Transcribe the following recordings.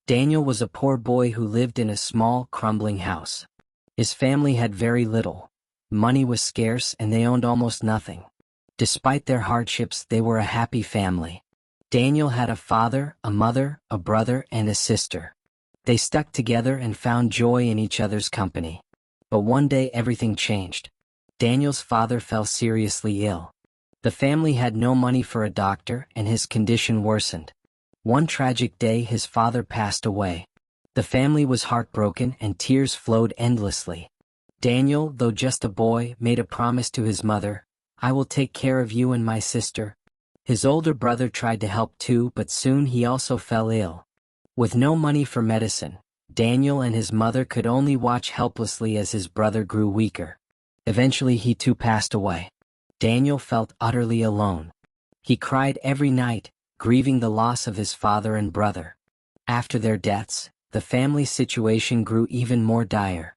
Daniel was a poor boy who lived in a small, crumbling house. His family had very little. Money was scarce and they owned almost nothing. Despite their hardships, they were a happy family. Daniel had a father, a mother, a brother, and a sister. They stuck together and found joy in each other's company. But one day everything changed. Daniel's father fell seriously ill. The family had no money for a doctor and his condition worsened. One tragic day his father passed away. The family was heartbroken and tears flowed endlessly. Daniel, though just a boy, made a promise to his mother, "I will take care of you and my sister." His older brother tried to help too, but soon he also fell ill. With no money for medicine, Daniel and his mother could only watch helplessly as his brother grew weaker. Eventually he too passed away. Daniel felt utterly alone. He cried every night, grieving the loss of his father and brother. After their deaths, the family situation grew even more dire.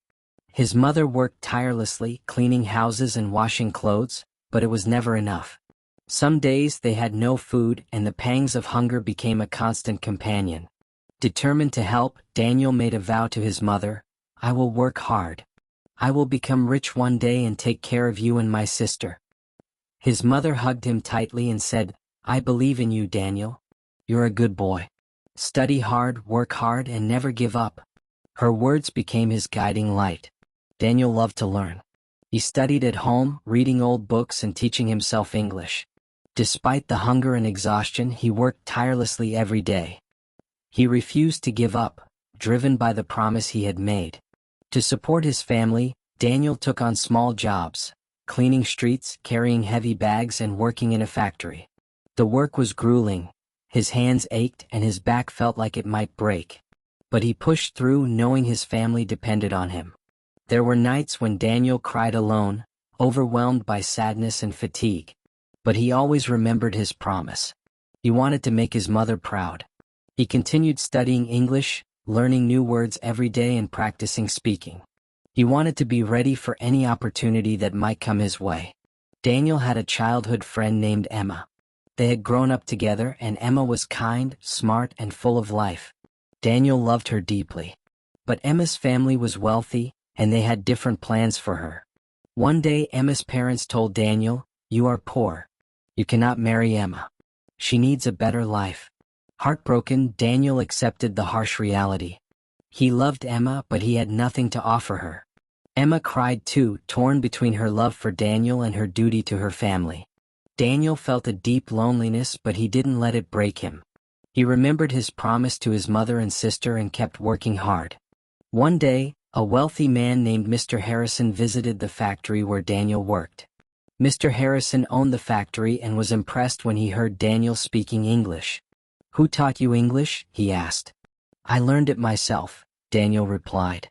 His mother worked tirelessly, cleaning houses and washing clothes, but it was never enough. Some days they had no food and the pangs of hunger became a constant companion. Determined to help, Daniel made a vow to his mother, "I will work hard. I will become rich one day and take care of you and my sister." His mother hugged him tightly and said, "I believe in you, Daniel. You're a good boy. Study hard, work hard, and never give up." Her words became his guiding light. Daniel loved to learn. He studied at home, reading old books and teaching himself English. Despite the hunger and exhaustion, he worked tirelessly every day. He refused to give up, driven by the promise he had made. To support his family, Daniel took on small jobs, cleaning streets, carrying heavy bags, and working in a factory. The work was grueling. His hands ached and his back felt like it might break. But he pushed through, knowing his family depended on him. There were nights when Daniel cried alone, overwhelmed by sadness and fatigue. But he always remembered his promise. He wanted to make his mother proud. He continued studying English, learning new words every day and practicing speaking. He wanted to be ready for any opportunity that might come his way. Daniel had a childhood friend named Emma. They had grown up together and Emma was kind, smart, and full of life. Daniel loved her deeply. But Emma's family was wealthy, and they had different plans for her. One day Emma's parents told Daniel, "You are poor. You cannot marry Emma. She needs a better life." Heartbroken, Daniel accepted the harsh reality. He loved Emma, but he had nothing to offer her. Emma cried too, torn between her love for Daniel and her duty to her family. Daniel felt a deep loneliness, but he didn't let it break him. He remembered his promise to his mother and sister and kept working hard. One day, a wealthy man named Mr. Harrison visited the factory where Daniel worked. Mr. Harrison owned the factory and was impressed when he heard Daniel speaking English. "Who taught you English?" he asked. "I learned it myself," Daniel replied.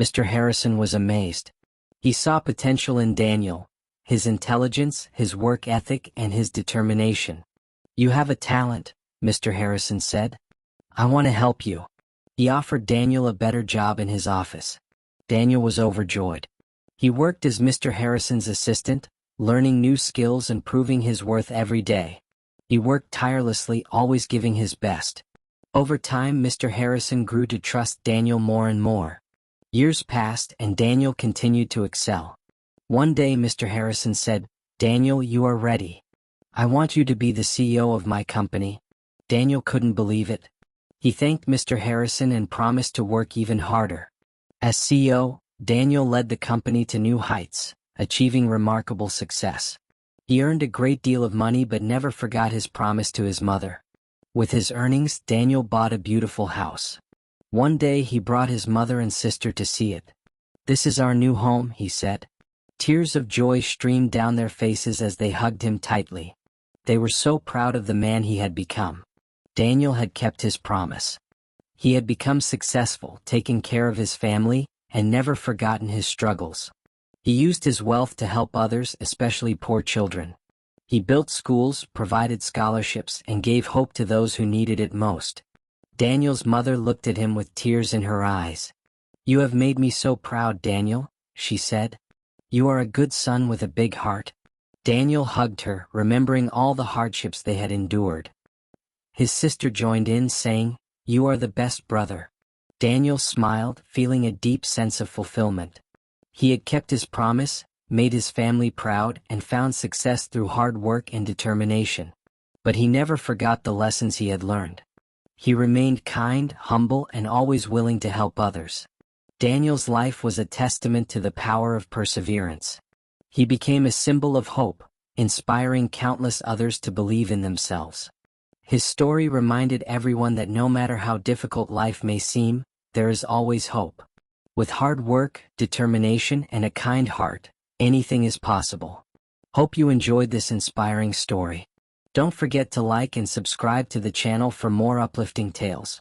Mr. Harrison was amazed. He saw potential in Daniel, his intelligence, his work ethic, and his determination. "You have a talent," Mr. Harrison said. "I want to help you." He offered Daniel a better job in his office. Daniel was overjoyed. He worked as Mr. Harrison's assistant, learning new skills and proving his worth every day. He worked tirelessly, always giving his best. Over time, Mr. Harrison grew to trust Daniel more and more. Years passed, and Daniel continued to excel. One day, Mr. Harrison said, "Daniel, you are ready. I want you to be the CEO of my company." Daniel couldn't believe it. He thanked Mr. Harrison and promised to work even harder. As CEO, Daniel led the company to new heights, achieving remarkable success. He earned a great deal of money but never forgot his promise to his mother. With his earnings, Daniel bought a beautiful house. One day he brought his mother and sister to see it. "This is our new home," he said. Tears of joy streamed down their faces as they hugged him tightly. They were so proud of the man he had become. Daniel had kept his promise. He had become successful, taken care of his family, and never forgotten his struggles. He used his wealth to help others, especially poor children. He built schools, provided scholarships, and gave hope to those who needed it most. Daniel's mother looked at him with tears in her eyes. "You have made me so proud, Daniel," she said. "You are a good son with a big heart." Daniel hugged her, remembering all the hardships they had endured. His sister joined in, saying, You are the best brother." Daniel smiled, feeling a deep sense of fulfillment. He had kept his promise, made his family proud, and found success through hard work and determination. But he never forgot the lessons he had learned. He remained kind, humble, and always willing to help others. Daniel's life was a testament to the power of perseverance. He became a symbol of hope, inspiring countless others to believe in themselves. His story reminded everyone that no matter how difficult life may seem, there is always hope. With hard work, determination, and a kind heart, anything is possible. Hope you enjoyed this inspiring story. Don't forget to like and subscribe to the channel for more uplifting tales.